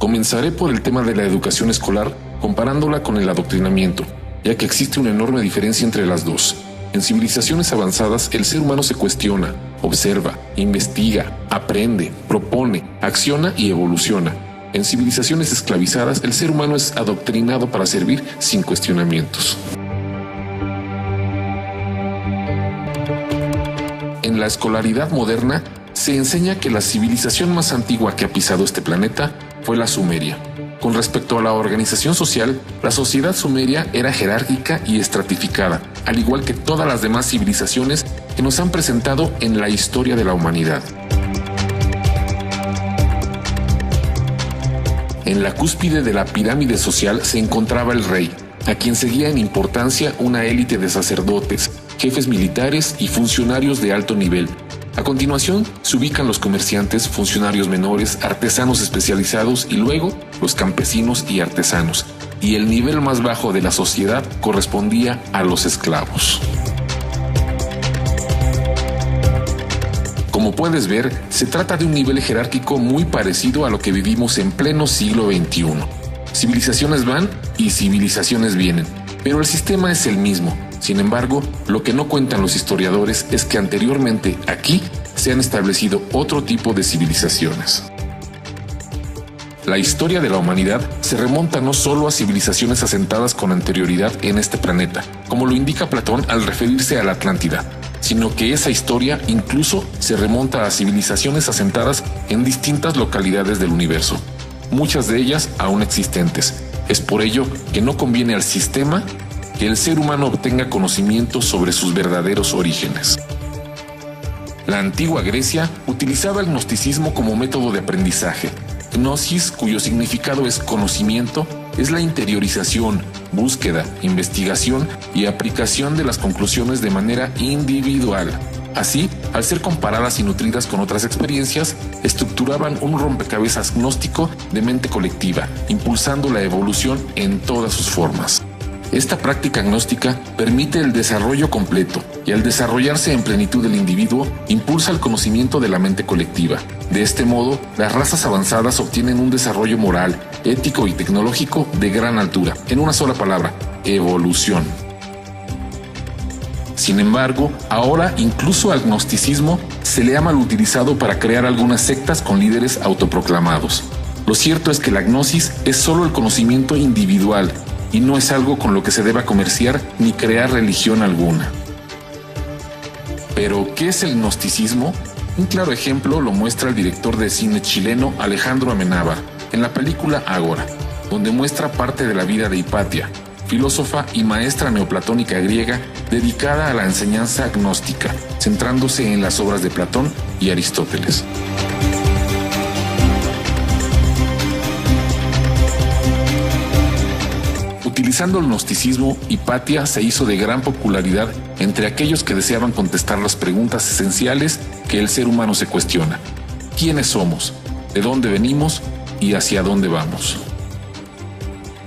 Comenzaré por el tema de la educación escolar, comparándola con el adoctrinamiento, ya que existe una enorme diferencia entre las dos. En civilizaciones avanzadas, el ser humano se cuestiona, observa, investiga, aprende, propone, acciona y evoluciona. En civilizaciones esclavizadas, el ser humano es adoctrinado para servir sin cuestionamientos. En la escolaridad moderna, se enseña que la civilización más antigua que ha pisado este planeta fue la Sumeria. Con respecto a la organización social, la sociedad sumeria era jerárquica y estratificada, al igual que todas las demás civilizaciones que nos han presentado en la historia de la humanidad. En la cúspide de la pirámide social se encontraba el rey, a quien seguía en importancia una élite de sacerdotes, jefes militares y funcionarios de alto nivel. A continuación se ubican los comerciantes, funcionarios menores, artesanos especializados y luego los campesinos y artesanos. Y el nivel más bajo de la sociedad correspondía a los esclavos. Como puedes ver, se trata de un nivel jerárquico muy parecido a lo que vivimos en pleno siglo XXI. Civilizaciones van y civilizaciones vienen, pero el sistema es el mismo. Sin embargo, lo que no cuentan los historiadores es que anteriormente aquí se han establecido otro tipo de civilizaciones. La historia de la humanidad se remonta no solo a civilizaciones asentadas con anterioridad en este planeta, como lo indica Platón al referirse a la Atlántida, sino que esa historia incluso se remonta a civilizaciones asentadas en distintas localidades del universo, muchas de ellas aún existentes. Es por ello que no conviene al sistema que el ser humano obtenga conocimiento sobre sus verdaderos orígenes. La antigua Grecia utilizaba el gnosticismo como método de aprendizaje. Gnosis, cuyo significado es conocimiento, es la interiorización, búsqueda, investigación y aplicación de las conclusiones de manera individual. Así, al ser comparadas y nutridas con otras experiencias, estructuraban un rompecabezas gnóstico de mente colectiva, impulsando la evolución en todas sus formas. Esta práctica gnóstica permite el desarrollo completo y al desarrollarse en plenitud del individuo, impulsa el conocimiento de la mente colectiva. De este modo, las razas avanzadas obtienen un desarrollo moral, ético y tecnológico de gran altura. En una sola palabra, evolución. Sin embargo, ahora incluso al gnosticismo se le ha mal utilizado para crear algunas sectas con líderes autoproclamados. Lo cierto es que la gnosis es solo el conocimiento individual y no es algo con lo que se deba comerciar ni crear religión alguna. Pero, ¿qué es el gnosticismo? Un claro ejemplo lo muestra el director de cine chileno Alejandro Amenábar en la película Ágora, donde muestra parte de la vida de Hipatia, filósofa y maestra neoplatónica griega dedicada a la enseñanza gnóstica, centrándose en las obras de Platón y Aristóteles. Utilizando el gnosticismo, Hipatia se hizo de gran popularidad entre aquellos que deseaban contestar las preguntas esenciales que el ser humano se cuestiona. ¿Quiénes somos? ¿De dónde venimos? ¿Y hacia dónde vamos?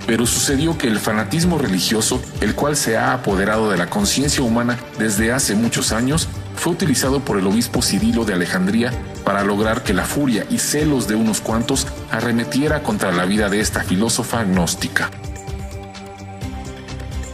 Pero sucedió que el fanatismo religioso, el cual se ha apoderado de la conciencia humana desde hace muchos años, fue utilizado por el obispo Cirilo de Alejandría para lograr que la furia y celos de unos cuantos arremetiera contra la vida de esta filósofa gnóstica.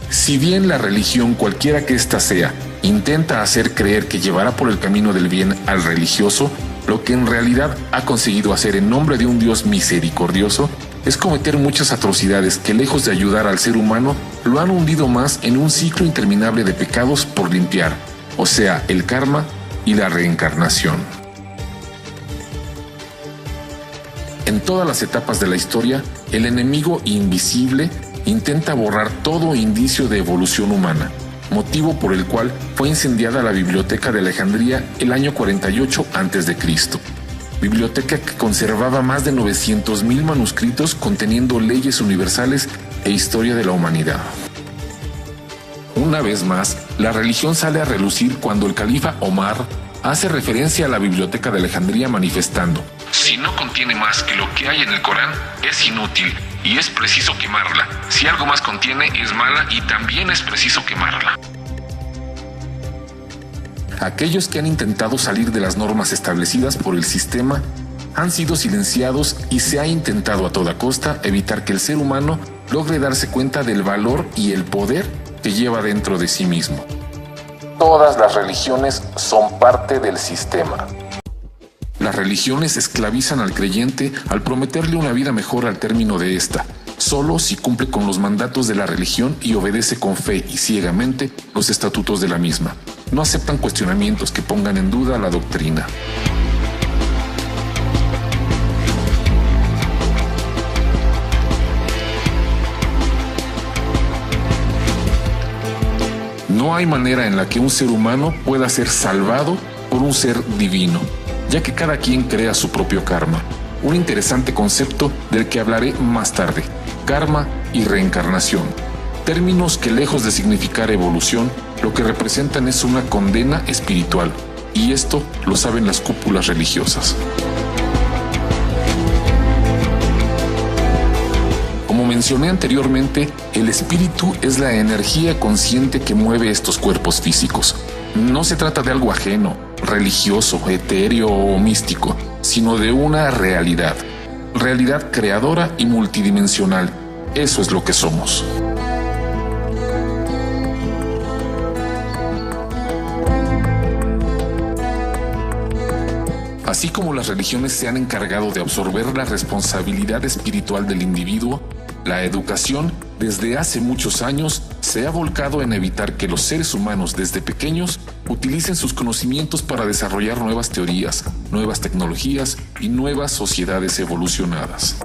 Si bien la religión, cualquiera que ésta sea, intenta hacer creer que llevará por el camino del bien al religioso, lo que en realidad ha conseguido hacer en nombre de un Dios misericordioso es cometer muchas atrocidades que, lejos de ayudar al ser humano, lo han hundido más en un ciclo interminable de pecados por limpiar, o sea, el karma y la reencarnación. En todas las etapas de la historia, el enemigo invisible intenta borrar todo indicio de evolución humana, motivo por el cual fue incendiada la Biblioteca de Alejandría el año 48 a.C., biblioteca que conservaba más de 900,000 manuscritos conteniendo leyes universales e historia de la humanidad. Una vez más, la religión sale a relucir cuando el califa Omar hace referencia a la Biblioteca de Alejandría manifestando: si no contiene más que lo que hay en el Corán, es inútil y es preciso quemarla. Si algo más contiene, es mala y también es preciso quemarla. Aquellos que han intentado salir de las normas establecidas por el sistema han sido silenciados y se ha intentado a toda costa evitar que el ser humano logre darse cuenta del valor y el poder que lleva dentro de sí mismo. Todas las religiones son parte del sistema. Las religiones esclavizan al creyente al prometerle una vida mejor al término de esta, solo si cumple con los mandatos de la religión y obedece con fe y ciegamente los estatutos de la misma. No aceptan cuestionamientos que pongan en duda la doctrina. No hay manera en la que un ser humano pueda ser salvado por un ser divino, ya que cada quien crea su propio karma. Un interesante concepto del que hablaré más tarde: karma y reencarnación. Términos que, lejos de significar evolución, lo que representan es una condena espiritual, y esto lo saben las cúpulas religiosas. Como mencioné anteriormente, el espíritu es la energía consciente que mueve estos cuerpos físicos. No se trata de algo ajeno, religioso, etéreo o místico, sino de una realidad creadora y multidimensional. Eso es lo que somos. Así como las religiones se han encargado de absorber la responsabilidad espiritual del individuo, la educación, desde hace muchos años, se ha volcado en evitar que los seres humanos desde pequeños utilicen sus conocimientos para desarrollar nuevas teorías, nuevas tecnologías y nuevas sociedades evolucionadas.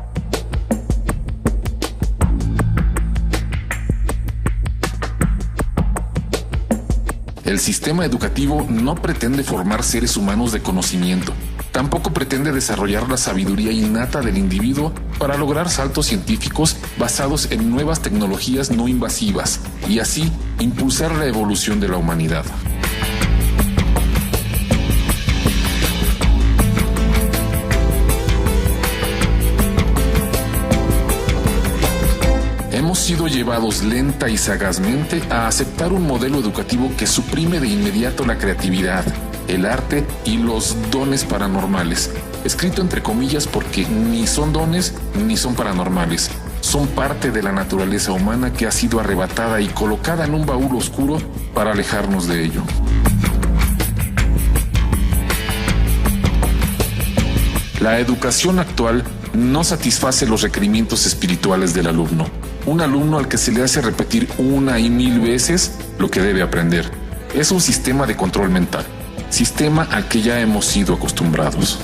El sistema educativo no pretende formar seres humanos de conocimiento. Tampoco pretende desarrollar la sabiduría innata del individuo para lograr saltos científicos basados en nuevas tecnologías no invasivas y así impulsar la evolución de la humanidad. Hemos sido llevados lenta y sagazmente a aceptar un modelo educativo que suprime de inmediato la creatividad, el arte y los dones paranormales, escrito entre comillas porque ni son dones ni son paranormales, son parte de la naturaleza humana que ha sido arrebatada y colocada en un baúl oscuro para alejarnos de ello. La educación actual no satisface los requerimientos espirituales del alumno, un alumno al que se le hace repetir una y mil veces lo que debe aprender. Es un sistema de control mental, sistema al que ya hemos sido acostumbrados.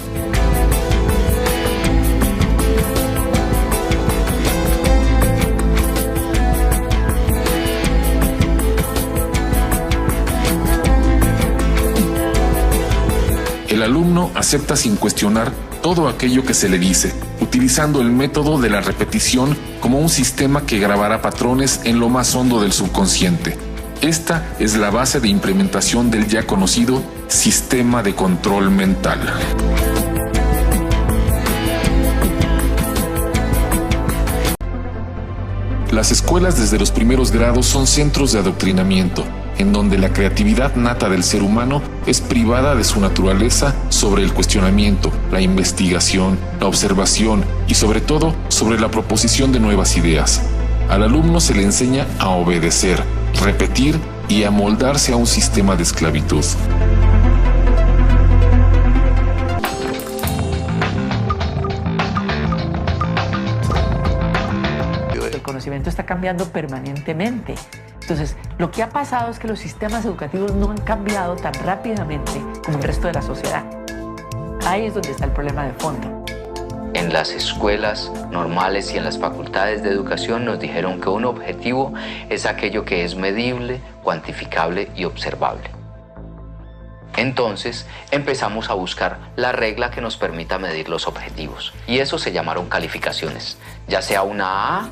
El alumno acepta sin cuestionar todo aquello que se le dice, utilizando el método de la repetición como un sistema que grabará patrones en lo más hondo del subconsciente. Esta es la base de implementación del ya conocido sistema de control mental. Las escuelas desde los primeros grados son centros de adoctrinamiento, en donde la creatividad nata del ser humano es privada de su naturaleza sobre el cuestionamiento, la investigación, la observación y sobre todo sobre la proposición de nuevas ideas. Al alumno se le enseña a obedecer, repetir y amoldarse a un sistema de esclavitud. El conocimiento está cambiando permanentemente. Entonces, lo que ha pasado es que los sistemas educativos no han cambiado tan rápidamente como el resto de la sociedad. Ahí es donde está el problema de fondo. En las escuelas normales y en las facultades de educación nos dijeron que un objetivo es aquello que es medible, cuantificable y observable. Entonces empezamos a buscar la regla que nos permita medir los objetivos. Y eso se llamaron calificaciones, ya sea una A,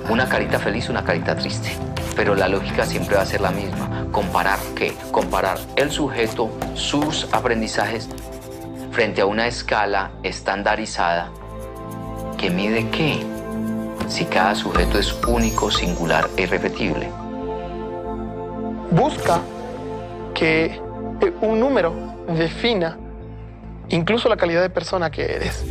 una carita feliz, una carita triste. Pero la lógica siempre va a ser la misma. ¿Comparar qué? Comparar el sujeto, sus aprendizajes, frente a una escala estandarizada que mide qué, si cada sujeto es único, singular e irrepetible. Busca que un número defina incluso la calidad de persona que eres.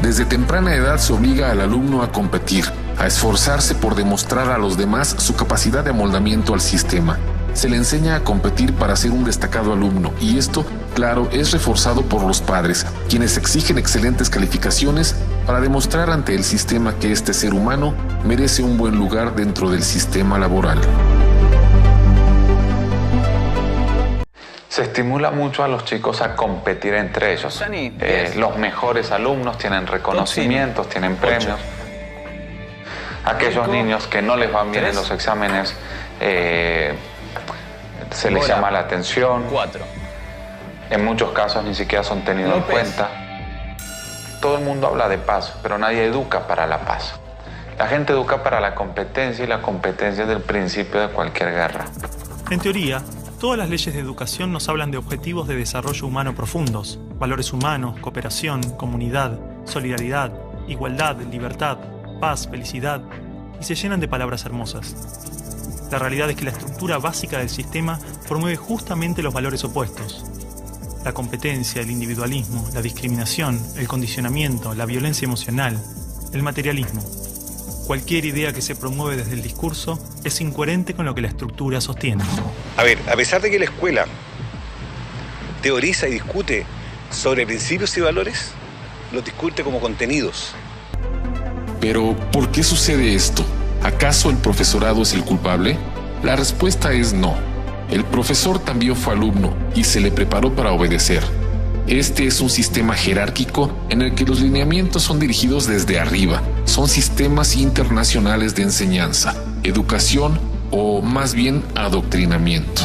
Desde temprana edad se obliga al alumno a competir, a esforzarse por demostrar a los demás su capacidad de amoldamiento al sistema. Se le enseña a competir para ser un destacado alumno y esto, claro, es reforzado por los padres, quienes exigen excelentes calificaciones para demostrar ante el sistema que este ser humano merece un buen lugar dentro del sistema laboral. Se estimula mucho a los chicos a competir entre ellos. Los mejores alumnos tienen reconocimientos, tienen premios. Aquellos niños que no les van bien en los exámenes, se les llama la atención. En muchos casos ni siquiera son tenidos en cuenta. Todo el mundo habla de paz, pero nadie educa para la paz. La gente educa para la competencia y la competencia es el principio de cualquier guerra. En teoría, todas las leyes de educación nos hablan de objetivos de desarrollo humano profundos, valores humanos, cooperación, comunidad, solidaridad, igualdad, libertad, paz, felicidad, y se llenan de palabras hermosas. La realidad es que la estructura básica del sistema promueve justamente los valores opuestos. La competencia, el individualismo, la discriminación, el condicionamiento, la violencia emocional, el materialismo. Cualquier idea que se promueve desde el discurso es incoherente con lo que la estructura sostiene. A ver, a pesar de que la escuela teoriza y discute sobre principios y valores, los discute como contenidos. Pero, ¿por qué sucede esto? ¿Acaso el profesorado es el culpable? La respuesta es no. El profesor también fue alumno y se le preparó para obedecer. Este es un sistema jerárquico en el que los lineamientos son dirigidos desde arriba. Son sistemas internacionales de enseñanza, educación o más bien adoctrinamiento.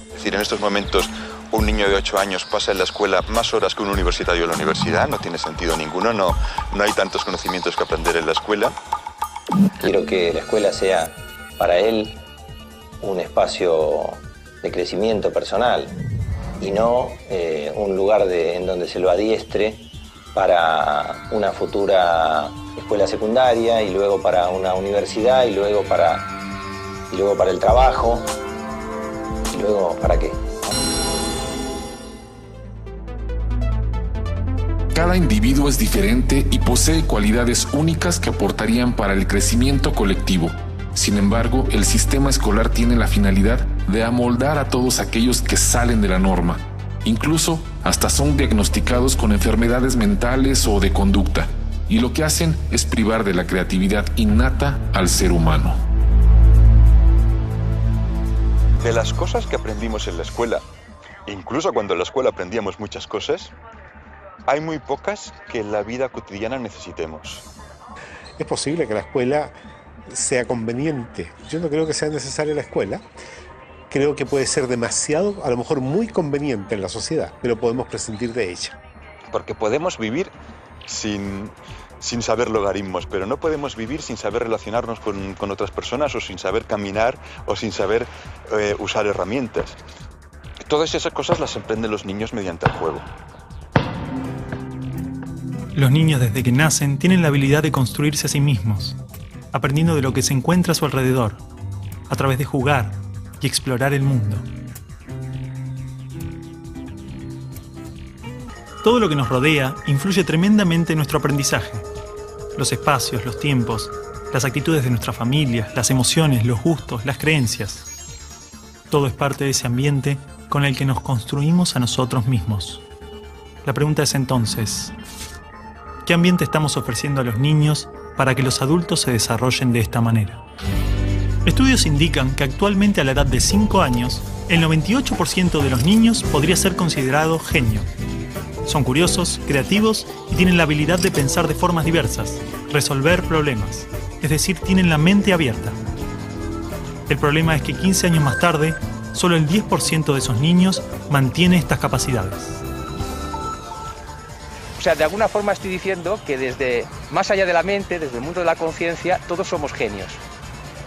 Es decir, en estos momentos un niño de 8 años pasa en la escuela más horas que un universitario en la universidad, no tiene sentido ninguno, no hay tantos conocimientos que aprender en la escuela. Quiero que la escuela sea para él un espacio de crecimiento personal y no un lugar en donde se lo adiestre para una futura escuela secundaria y luego para una universidad y luego para el trabajo y luego ¿para qué? Cada individuo es diferente y posee cualidades únicas que aportarían para el crecimiento colectivo. Sin embargo, el sistema escolar tiene la finalidad de amoldar a todos aquellos que salen de la norma. Incluso hasta son diagnosticados con enfermedades mentales o de conducta, y lo que hacen es privar de la creatividad innata al ser humano. De las cosas que aprendimos en la escuela, incluso cuando en la escuela aprendíamos muchas cosas, hay muy pocas que en la vida cotidiana necesitemos. Es posible que la escuela sea conveniente. Yo no creo que sea necesaria la escuela. Creo que puede ser demasiado, a lo mejor muy conveniente en la sociedad, pero podemos prescindir de ella. Porque podemos vivir sin saber logaritmos, pero no podemos vivir sin saber relacionarnos con otras personas o sin saber caminar o sin saber usar herramientas. Todas esas cosas las aprenden los niños mediante el juego. Los niños desde que nacen tienen la habilidad de construirse a sí mismos, aprendiendo de lo que se encuentra a su alrededor, a través de jugar y explorar el mundo. Todo lo que nos rodea influye tremendamente en nuestro aprendizaje. Los espacios, los tiempos, las actitudes de nuestras familias, las emociones, los gustos, las creencias. Todo es parte de ese ambiente con el que nos construimos a nosotros mismos. La pregunta es entonces, ¿qué ambiente estamos ofreciendo a los niños para que los adultos se desarrollen de esta manera? Estudios indican que actualmente a la edad de 5 años, el 98% de los niños podría ser considerado genio. Son curiosos, creativos y tienen la habilidad de pensar de formas diversas, resolver problemas, es decir, tienen la mente abierta. El problema es que 15 años más tarde, solo el 10% de esos niños mantiene estas capacidades. O sea, de alguna forma estoy diciendo que desde más allá de la mente, desde el mundo de la conciencia, todos somos genios.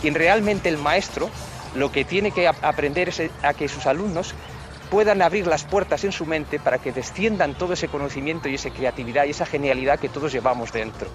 Y realmente el maestro lo que tiene que aprender es a que sus alumnos puedan abrir las puertas en su mente para que desciendan todo ese conocimiento y esa creatividad y esa genialidad que todos llevamos dentro.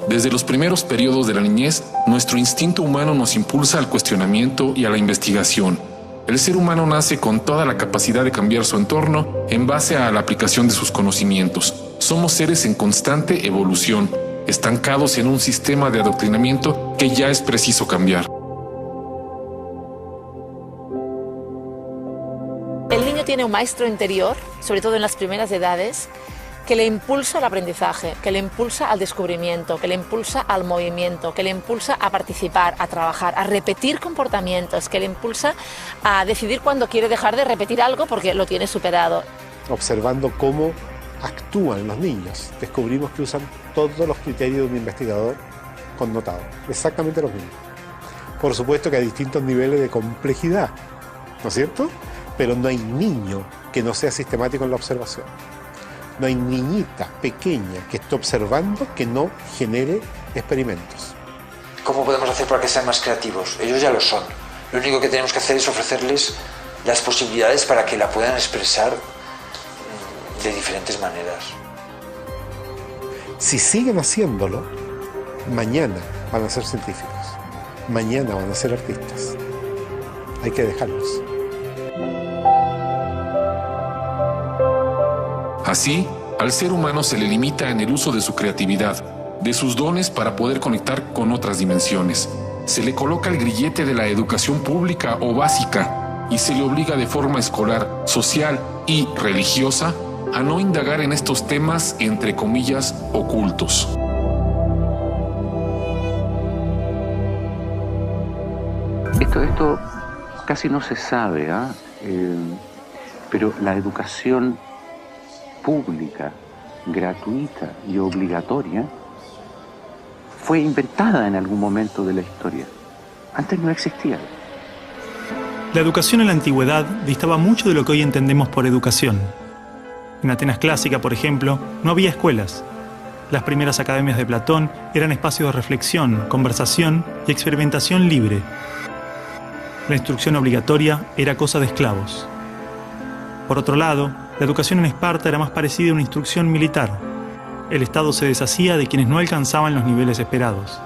Desde los primeros periodos de la niñez, nuestro instinto humano nos impulsa al cuestionamiento y a la investigación. El ser humano nace con toda la capacidad de cambiar su entorno en base a la aplicación de sus conocimientos. Somos seres en constante evolución, estancados en un sistema de adoctrinamiento que ya es preciso cambiar. El niño tiene un maestro interior, sobre todo en las primeras edades, que le impulsa al aprendizaje, que le impulsa al descubrimiento, que le impulsa al movimiento, que le impulsa a participar, a trabajar, a repetir comportamientos, que le impulsa a decidir cuándo quiere dejar de repetir algo porque lo tiene superado. Observando cómo actúan los niños, descubrimos que usan todos los criterios de un investigador connotado, exactamente los mismos. Por supuesto que a distintos niveles de complejidad, ¿no es cierto? Pero no hay niño que no sea sistemático en la observación. No hay niñita pequeña que esté observando que no genere experimentos. ¿Cómo podemos hacer para que sean más creativos? Ellos ya lo son. Lo único que tenemos que hacer es ofrecerles las posibilidades para que la puedan expresar de diferentes maneras. Si siguen haciéndolo, mañana van a ser científicos, mañana van a ser artistas. Hay que dejarlos. Así, al ser humano se le limita en el uso de su creatividad, de sus dones para poder conectar con otras dimensiones. Se le coloca el grillete de la educación pública o básica y se le obliga de forma escolar, social y religiosa a no indagar en estos temas, entre comillas, ocultos. Esto casi no se sabe, pero la educación pública, gratuita y obligatoria fue inventada en algún momento de la historia. Antes no existía. La educación en la antigüedad distaba mucho de lo que hoy entendemos por educación. En Atenas clásica, por ejemplo, no había escuelas. Las primeras academias de Platón eran espacios de reflexión, conversación y experimentación libre. La instrucción obligatoria era cosa de esclavos. Por otro lado, la educación en Esparta era más parecida a una instrucción militar. El Estado se deshacía de quienes no alcanzaban los niveles esperados.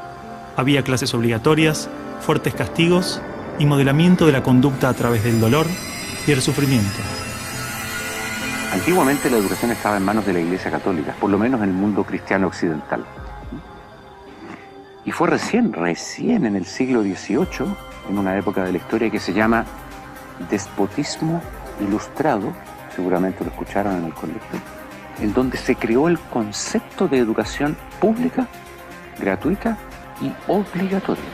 Había clases obligatorias, fuertes castigos y modelamiento de la conducta a través del dolor y el sufrimiento. Antiguamente la educación estaba en manos de la Iglesia Católica, por lo menos en el mundo cristiano occidental. Y fue recién en el siglo XVIII, en una época de la historia que se llama despotismo ilustrado, seguramente lo escucharon en el colegio, en donde se creó el concepto de educación pública, gratuita y obligatoria.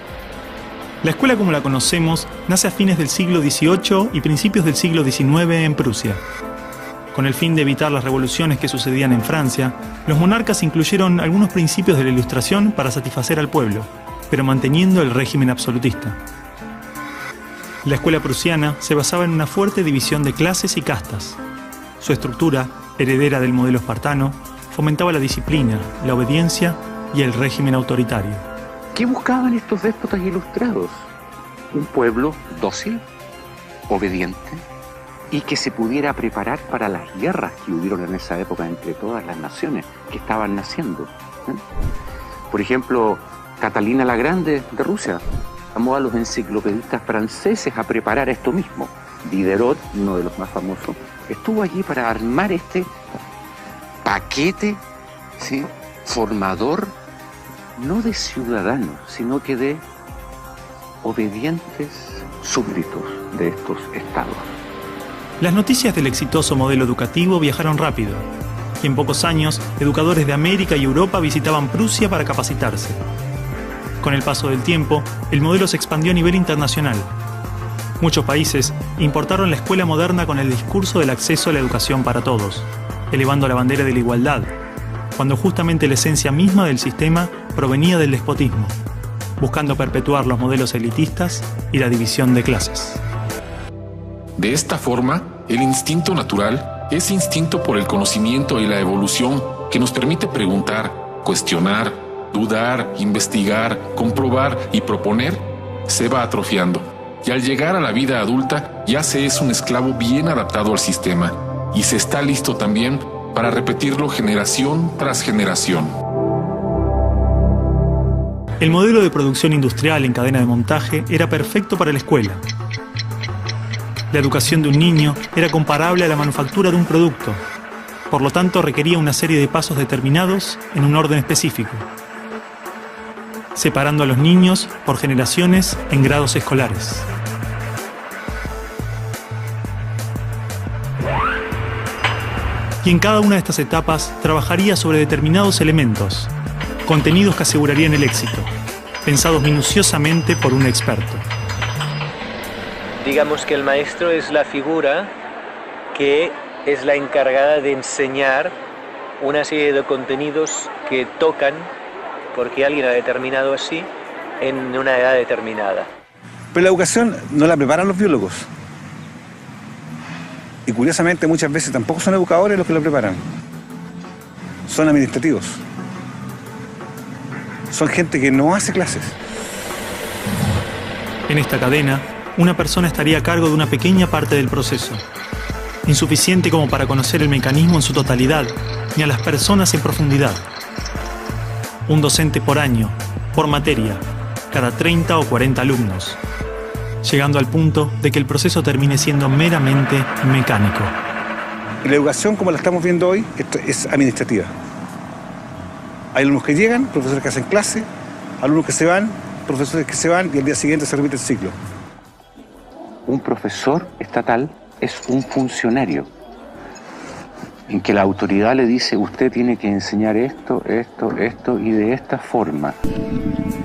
La escuela como la conocemos nace a fines del siglo XVIII y principios del siglo XIX en Prusia. Con el fin de evitar las revoluciones que sucedían en Francia, los monarcas incluyeron algunos principios de la Ilustración para satisfacer al pueblo, pero manteniendo el régimen absolutista. La escuela prusiana se basaba en una fuerte división de clases y castas. Su estructura, heredera del modelo espartano, fomentaba la disciplina, la obediencia y el régimen autoritario. ¿Qué buscaban estos déspotas ilustrados? Un pueblo dócil, obediente y que se pudiera preparar para las guerras que hubieron en esa época entre todas las naciones que estaban naciendo. Por ejemplo, Catalina la Grande de Rusia llamó a los enciclopedistas franceses a preparar esto mismo. Diderot, uno de los más famosos, estuvo allí para armar este paquete, ¿sí?, formador, no de ciudadanos, sino que de obedientes súbditos de estos estados. Las noticias del exitoso modelo educativo viajaron rápido, y en pocos años, educadores de América y Europa visitaban Prusia para capacitarse. Con el paso del tiempo, el modelo se expandió a nivel internacional. Muchos países importaron la escuela moderna con el discurso del acceso a la educación para todos, elevando la bandera de la igualdad, cuando justamente la esencia misma del sistema provenía del despotismo, buscando perpetuar los modelos elitistas y la división de clases. De esta forma, el instinto natural, ese instinto por el conocimiento y la evolución que nos permite preguntar, cuestionar, dudar, investigar, comprobar y proponer, se va atrofiando. Y al llegar a la vida adulta, ya se es un esclavo bien adaptado al sistema y se está listo también para repetirlo generación tras generación. El modelo de producción industrial en cadena de montaje era perfecto para la escuela. La educación de un niño era comparable a la manufactura de un producto. Por lo tanto, requería una serie de pasos determinados en un orden específico, separando a los niños por generaciones en grados escolares. Y en cada una de estas etapas trabajaría sobre determinados elementos, contenidos que asegurarían el éxito, pensados minuciosamente por un experto. Digamos que el maestro es la figura que es la encargada de enseñar una serie de contenidos que tocan, porque alguien ha determinado así, en una edad determinada. Pero la educación no la preparan los biólogos. Y curiosamente muchas veces tampoco son educadores los que lo preparan. Son administrativos. Son gente que no hace clases. En esta cadena, una persona estaría a cargo de una pequeña parte del proceso, insuficiente como para conocer el mecanismo en su totalidad, ni a las personas en profundidad. Un docente por año, por materia, cada 30 o 40 alumnos, llegando al punto de que el proceso termine siendo meramente mecánico. La educación, como la estamos viendo hoy, es administrativa. Hay alumnos que llegan, profesores que hacen clase, alumnos que se van, profesores que se van y al día siguiente se repite el ciclo. Un profesor estatal es un funcionario en que la autoridad le dice: usted tiene que enseñar esto, esto, esto y de esta forma.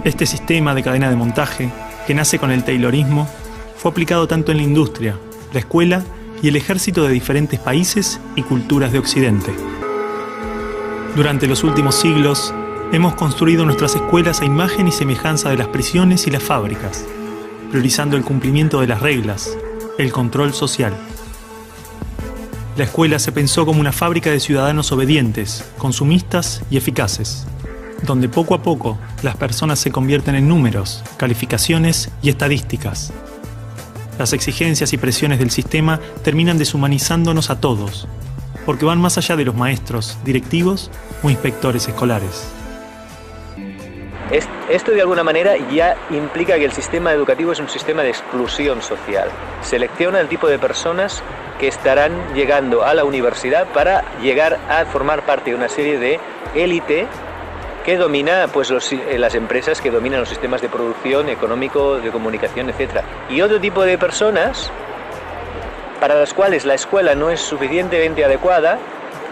Este sistema de cadena de montaje, que nace con el taylorismo, fue aplicado tanto en la industria, la escuela y el ejército de diferentes países y culturas de Occidente. Durante los últimos siglos, hemos construido nuestras escuelas a imagen y semejanza de las prisiones y las fábricas, priorizando el cumplimiento de las reglas, el control social. La escuela se pensó como una fábrica de ciudadanos obedientes, consumistas y eficaces, donde poco a poco las personas se convierten en números, calificaciones y estadísticas. Las exigencias y presiones del sistema terminan deshumanizándonos a todos, porque van más allá de los maestros, directivos o inspectores escolares. Esto de alguna manera ya implica que el sistema educativo es un sistema de exclusión social. Selecciona el tipo de personas que estarán llegando a la universidad para llegar a formar parte de una serie de élite que domina pues, las empresas que dominan los sistemas de producción, económico, de comunicación, etc. Y otro tipo de personas para las cuales la escuela no es suficientemente adecuada,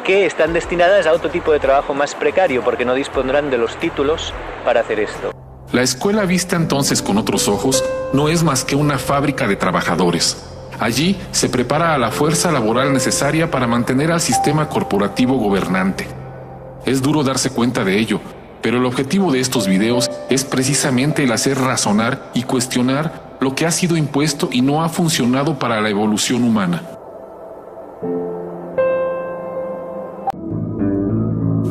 que están destinadas a otro tipo de trabajo más precario porque no dispondrán de los títulos para hacer esto. La escuela vista entonces con otros ojos no es más que una fábrica de trabajadores. Allí se prepara a la fuerza laboral necesaria para mantener al sistema corporativo gobernante. Es duro darse cuenta de ello, pero el objetivo de estos videos es precisamente el hacer razonar y cuestionar lo que ha sido impuesto y no ha funcionado para la evolución humana.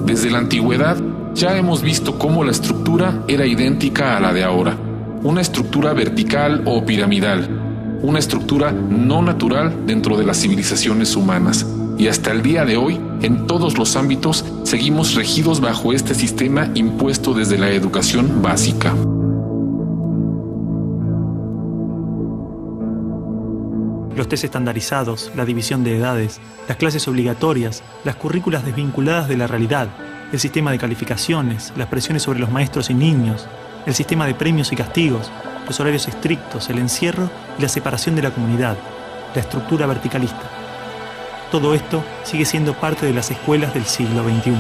Desde la antigüedad ya hemos visto cómo la estructura era idéntica a la de ahora, una estructura vertical o piramidal, una estructura no natural dentro de las civilizaciones humanas, y hasta el día de hoy, en todos los ámbitos, seguimos regidos bajo este sistema impuesto desde la educación básica. Los test estandarizados, la división de edades, las clases obligatorias, las currículas desvinculadas de la realidad, el sistema de calificaciones, las presiones sobre los maestros y niños, el sistema de premios y castigos, los horarios estrictos, el encierro y la separación de la comunidad, la estructura verticalista. Todo esto sigue siendo parte de las escuelas del siglo XXI.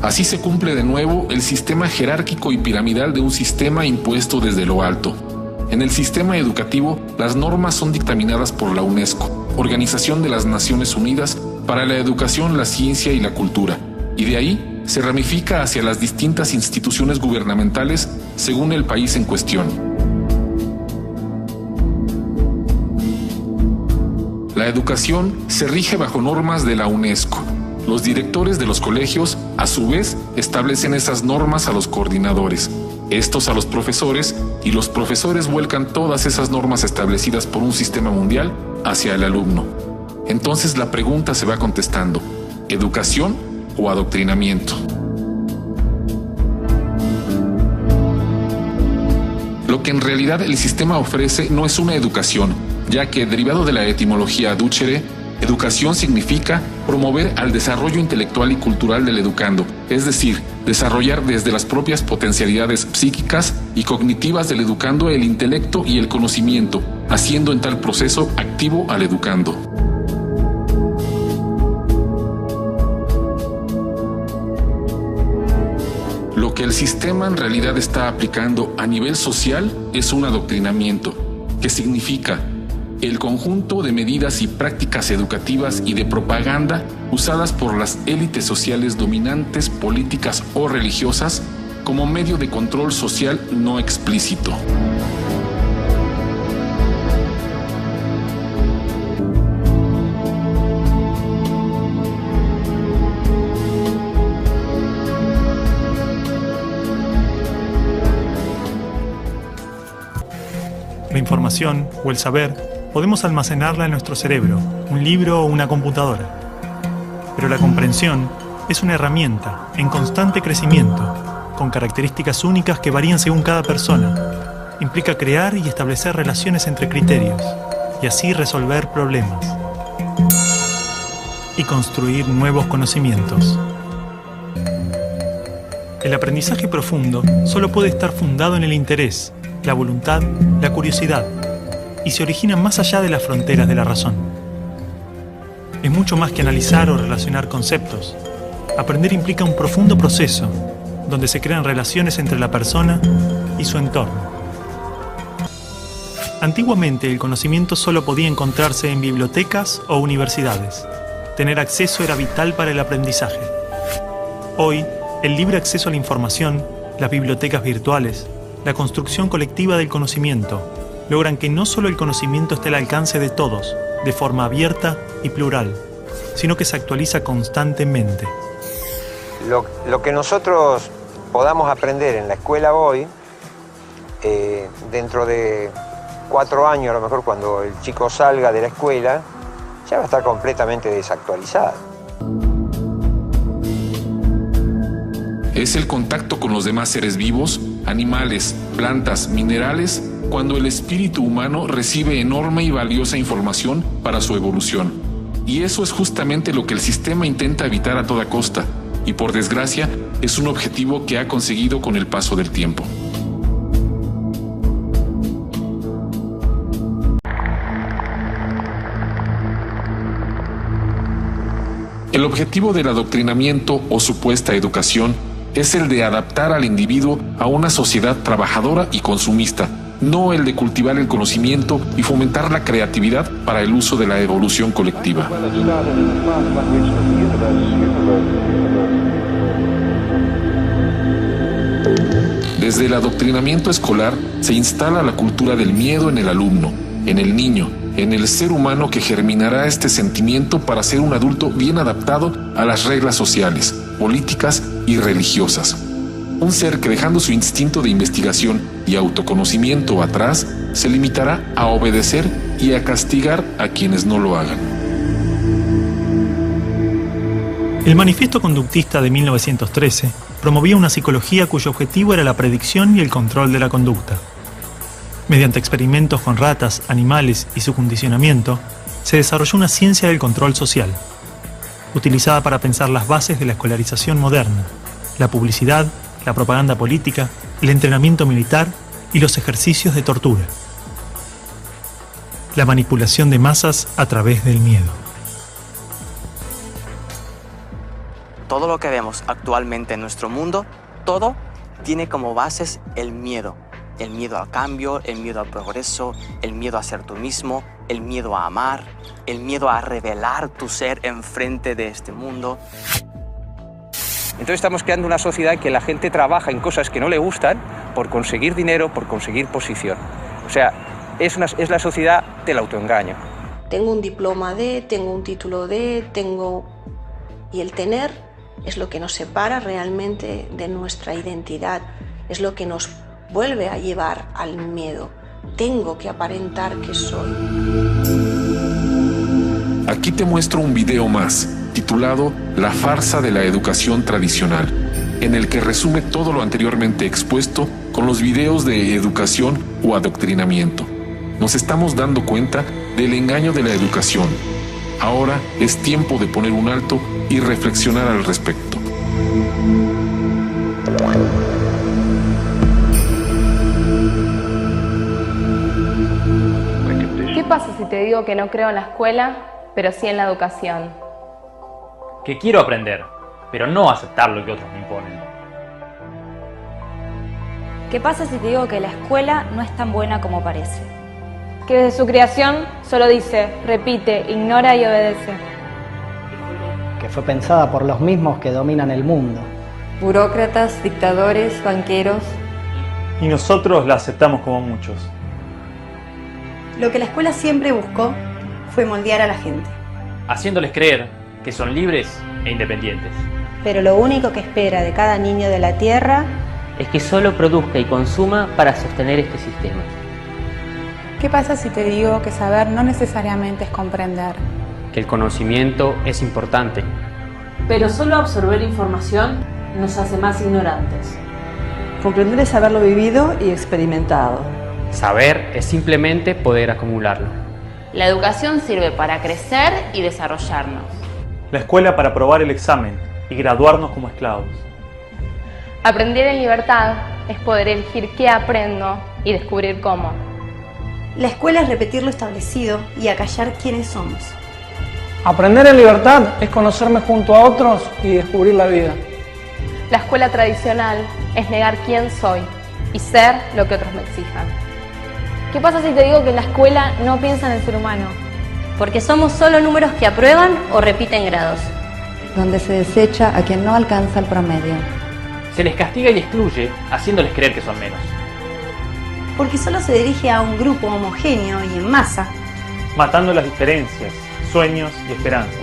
Así se cumple de nuevo el sistema jerárquico y piramidal de un sistema impuesto desde lo alto. En el sistema educativo, las normas son dictaminadas por la UNESCO, Organización de las Naciones Unidas para la Educación, la Ciencia y la Cultura, y de ahí se ramifica hacia las distintas instituciones gubernamentales según el país en cuestión. La educación se rige bajo normas de la UNESCO. Los directores de los colegios, a su vez, establecen esas normas a los coordinadores, estos a los profesores, y los profesores vuelcan todas esas normas establecidas por un sistema mundial hacia el alumno. Entonces la pregunta se va contestando: ¿educación o adoctrinamiento? que en realidad el sistema ofrece no es una educación, ya que derivado de la etimología ducere, educación significa promover al desarrollo intelectual y cultural del educando, es decir, desarrollar desde las propias potencialidades psíquicas y cognitivas del educando el intelecto y el conocimiento, haciendo en tal proceso activo al educando. Lo que el sistema en realidad está aplicando a nivel social es un adoctrinamiento, que significa el conjunto de medidas y prácticas educativas y de propaganda usadas por las élites sociales dominantes, políticas o religiosas como medio de control social no explícito. La información o el saber podemos almacenarla en nuestro cerebro, un libro o una computadora. Pero la comprensión es una herramienta en constante crecimiento, con características únicas que varían según cada persona. Implica crear y establecer relaciones entre criterios, y así resolver problemas. Y construir nuevos conocimientos. El aprendizaje profundo solo puede estar fundado en el interés, la voluntad, la curiosidad, y se origina más allá de las fronteras de la razón. Es mucho más que analizar o relacionar conceptos. Aprender implica un profundo proceso, donde se crean relaciones entre la persona y su entorno. Antiguamente el conocimiento solo podía encontrarse en bibliotecas o universidades. Tener acceso era vital para el aprendizaje. Hoy, el libre acceso a la información, las bibliotecas virtuales, la construcción colectiva del conocimiento, logran que no solo el conocimiento esté al alcance de todos, de forma abierta y plural, sino que se actualiza constantemente. Lo que nosotros podamos aprender en la escuela hoy, dentro de 4 años, a lo mejor cuando el chico salga de la escuela, ya va a estar completamente desactualizado. Es el contacto con los demás seres vivos, animales, plantas, minerales, cuando el espíritu humano recibe enorme y valiosa información para su evolución. Y eso es justamente lo que el sistema intenta evitar a toda costa, y por desgracia es un objetivo que ha conseguido con el paso del tiempo. El objetivo del adoctrinamiento o supuesta educación es el de adaptar al individuo a una sociedad trabajadora y consumista, no el de cultivar el conocimiento y fomentar la creatividad para el uso de la evolución colectiva. Desde el adoctrinamiento escolar se instala la cultura del miedo en el alumno, en el niño, en el ser humano que germinará este sentimiento para ser un adulto bien adaptado a las reglas sociales, políticas y religiosas. Un ser que, dejando su instinto de investigación y autoconocimiento atrás, se limitará a obedecer y a castigar a quienes no lo hagan. El Manifiesto Conductista de 1913 promovía una psicología cuyo objetivo era la predicción y el control de la conducta. Mediante experimentos con ratas, animales y su condicionamiento, se desarrolló una ciencia del control social, utilizada para pensar las bases de la escolarización moderna, la publicidad, la propaganda política, el entrenamiento militar y los ejercicios de tortura. La manipulación de masas a través del miedo. Todo lo que vemos actualmente en nuestro mundo, todo tiene como bases el miedo. El miedo al cambio, el miedo al progreso, el miedo a ser tú mismo, el miedo a amar, el miedo a revelar tu ser enfrente de este mundo. Entonces estamos creando una sociedad en que la gente trabaja en cosas que no le gustan por conseguir dinero, por conseguir posición. O sea, es la sociedad del autoengaño. Tengo un diploma de, tengo un título de, Y el tener es lo que nos separa realmente de nuestra identidad, es lo que nos vuelve a llevar al miedo. Tengo que aparentar que soy. Aquí te muestro un video más, titulado La farsa de la educación tradicional, en el que resume todo lo anteriormente expuesto con los videos de educación o adoctrinamiento. Nos estamos dando cuenta del engaño de la educación. Ahora es tiempo de poner un alto y reflexionar al respecto. ¿Qué pasa si te digo que no creo en la escuela, pero sí en la educación? Que quiero aprender, pero no aceptar lo que otros me imponen. ¿Qué pasa si te digo que la escuela no es tan buena como parece? Que desde su creación solo dice, repite, ignora y obedece. Que fue pensada por los mismos que dominan el mundo. Burócratas, dictadores, banqueros. Y nosotros la aceptamos como muchos. Lo que la escuela siempre buscó fue moldear a la gente. Haciéndoles creer que son libres e independientes. Pero lo único que espera de cada niño de la Tierra es que solo produzca y consuma para sostener este sistema. ¿Qué pasa si te digo que saber no necesariamente es comprender? Que el conocimiento es importante. Pero solo absorber información nos hace más ignorantes. Comprender es haberlo vivido y experimentado. Saber es simplemente poder acumularlo. La educación sirve para crecer y desarrollarnos. La escuela para aprobar el examen y graduarnos como esclavos. Aprender en libertad es poder elegir qué aprendo y descubrir cómo. La escuela es repetir lo establecido y acallar quiénes somos. Aprender en libertad es conocerme junto a otros y descubrir la vida. La escuela tradicional es negar quién soy y ser lo que otros me exijan. ¿Qué pasa si te digo que en la escuela no piensa en el ser humano? Porque somos solo números que aprueban o repiten grados. Donde se desecha a quien no alcanza el promedio. Se les castiga y excluye, haciéndoles creer que son menos. Porque solo se dirige a un grupo homogéneo y en masa. Matando las diferencias, sueños y esperanzas.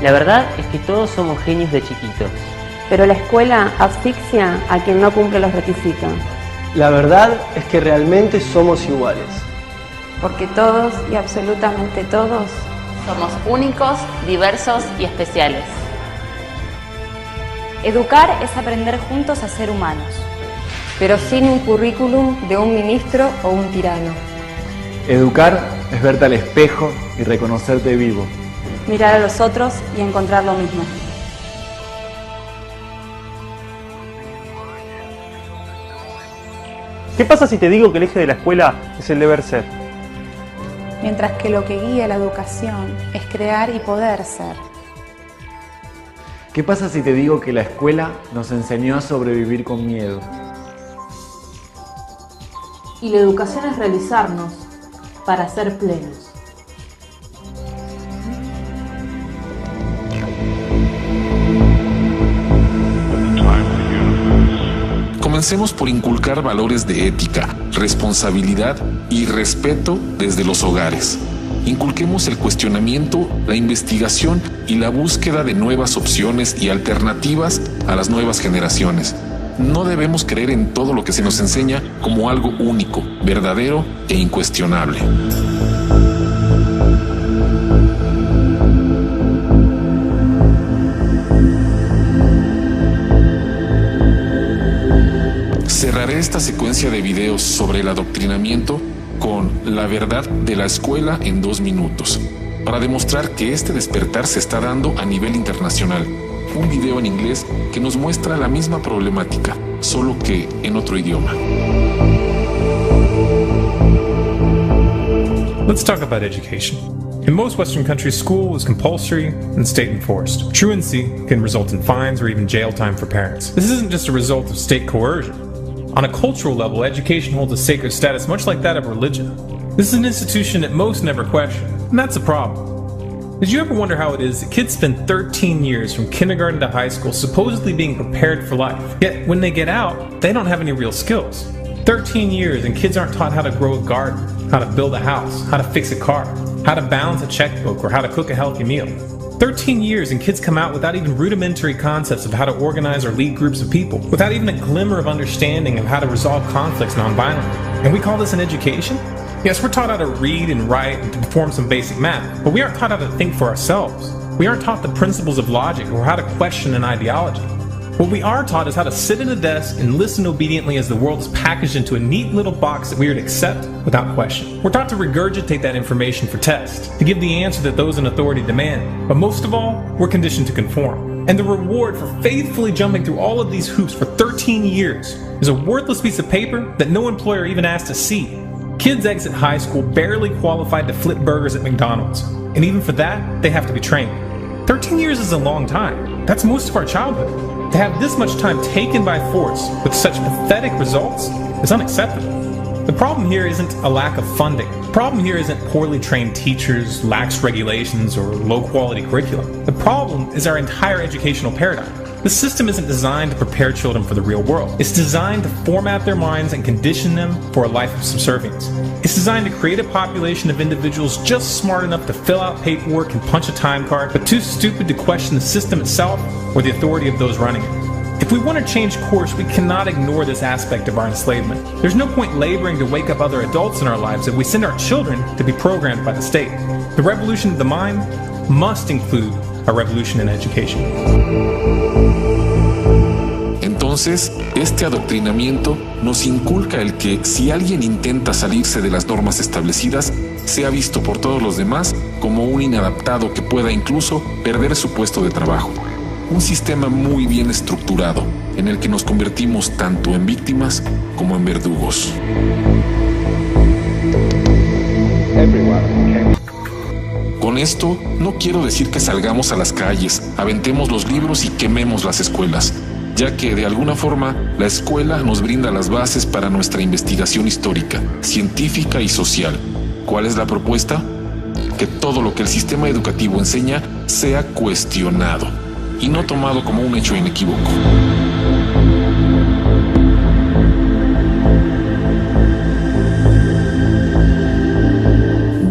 La verdad es que todos somos genios de chiquitos. Pero la escuela asfixia a quien no cumple los requisitos. La verdad es que realmente somos iguales. Porque todos y absolutamente todos somos únicos, diversos y especiales. Educar es aprender juntos a ser humanos. Pero sin un currículum de un ministro o un tirano. Educar es verte al espejo y reconocerte vivo. Mirar a los otros y encontrar lo mismo. ¿Qué pasa si te digo que el eje de la escuela es el deber ser? Mientras que lo que guía la educación es crear y poder ser. ¿Qué pasa si te digo que la escuela nos enseñó a sobrevivir con miedo? Y la educación es realizarnos para ser plenos. Comencemos por inculcar valores de ética, responsabilidad y respeto desde los hogares. Inculquemos el cuestionamiento, la investigación y la búsqueda de nuevas opciones y alternativas a las nuevas generaciones. No debemos creer en todo lo que se nos enseña como algo único, verdadero e incuestionable. Cerraré esta secuencia de videos sobre el adoctrinamiento con la verdad de la escuela en 2 minutos, para demostrar que este despertar se está dando a nivel internacional. Un video en inglés que nos muestra la misma problemática, solo que en otro idioma. Let's talk about education. In most Western countries, school is compulsory and state enforced. Truancy can result in fines or even jail time for parents. This isn't just a result of state coercion. On a cultural level, education holds a sacred status much like that of religion. This is an institution that most never question, and that's a problem. Did you ever wonder how it is that kids spend 13 years from kindergarten to high school supposedly being prepared for life, yet when they get out, they don't have any real skills? 13 years and kids aren't taught how to grow a garden, how to build a house, how to fix a car, how to balance a checkbook, or how to cook a healthy meal. 13 years and kids come out without even rudimentary concepts of how to organize or lead groups of people, without even a glimmer of understanding of how to resolve conflicts nonviolently. And we call this an education? Yes, we're taught how to read and write and to perform some basic math, but we aren't taught how to think for ourselves. We aren't taught the principles of logic or how to question an ideology. What we are taught is how to sit at a desk and listen obediently as the world is packaged into a neat little box that we are to accept without question. We're taught to regurgitate that information for tests, to give the answer that those in authority demand. But most of all, we're conditioned to conform. And the reward for faithfully jumping through all of these hoops for 13 years is a worthless piece of paper that no employer even asked to see. Kids exit high school barely qualified to flip burgers at McDonald's. And even for that, they have to be trained. 13 years is a long time. That's most of our childhood. To have this much time taken by force with such pathetic results is unacceptable. The problem here isn't a lack of funding. The problem here isn't poorly trained teachers, lax regulations, or low-quality curriculum. The problem is our entire educational paradigm. The system isn't designed to prepare children for the real world. It's designed to format their minds and condition them for a life of subservience. It's designed to create a population of individuals just smart enough to fill out paperwork and punch a time card, but too stupid to question the system itself or the authority of those running it. If we want to change course, we cannot ignore this aspect of our enslavement. There's no point laboring to wake up other adults in our lives if we send our children to be programmed by the state. The revolution of the mind must include a revolution in education. Entonces, este adoctrinamiento nos inculca el que si alguien intenta salirse de las normas establecidas, sea visto por todos los demás como un inadaptado que pueda incluso perder su puesto de trabajo. Un sistema muy bien estructurado, en el que nos convertimos tanto en víctimas como en verdugos. Con esto, no quiero decir que salgamos a las calles, aventemos los libros y quememos las escuelas, ya que de alguna forma la escuela nos brinda las bases para nuestra investigación histórica, científica y social. ¿Cuál es la propuesta? Que todo lo que el sistema educativo enseña sea cuestionado y no tomado como un hecho inequívoco.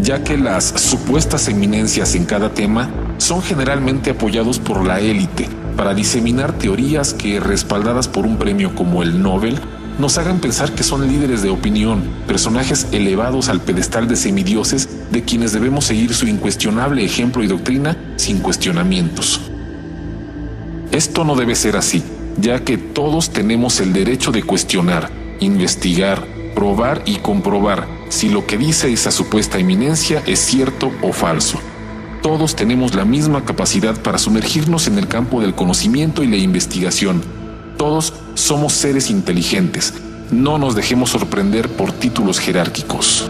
Ya que las supuestas eminencias en cada tema son generalmente apoyados por la élite para diseminar teorías que, respaldadas por un premio como el Nobel, nos hagan pensar que son líderes de opinión, personajes elevados al pedestal de semidioses de quienes debemos seguir su incuestionable ejemplo y doctrina sin cuestionamientos. Esto no debe ser así, ya que todos tenemos el derecho de cuestionar, investigar, probar y comprobar si lo que dice esa supuesta eminencia es cierto o falso. Todos tenemos la misma capacidad para sumergirnos en el campo del conocimiento y la investigación. Todos somos seres inteligentes. No nos dejemos sorprender por títulos jerárquicos.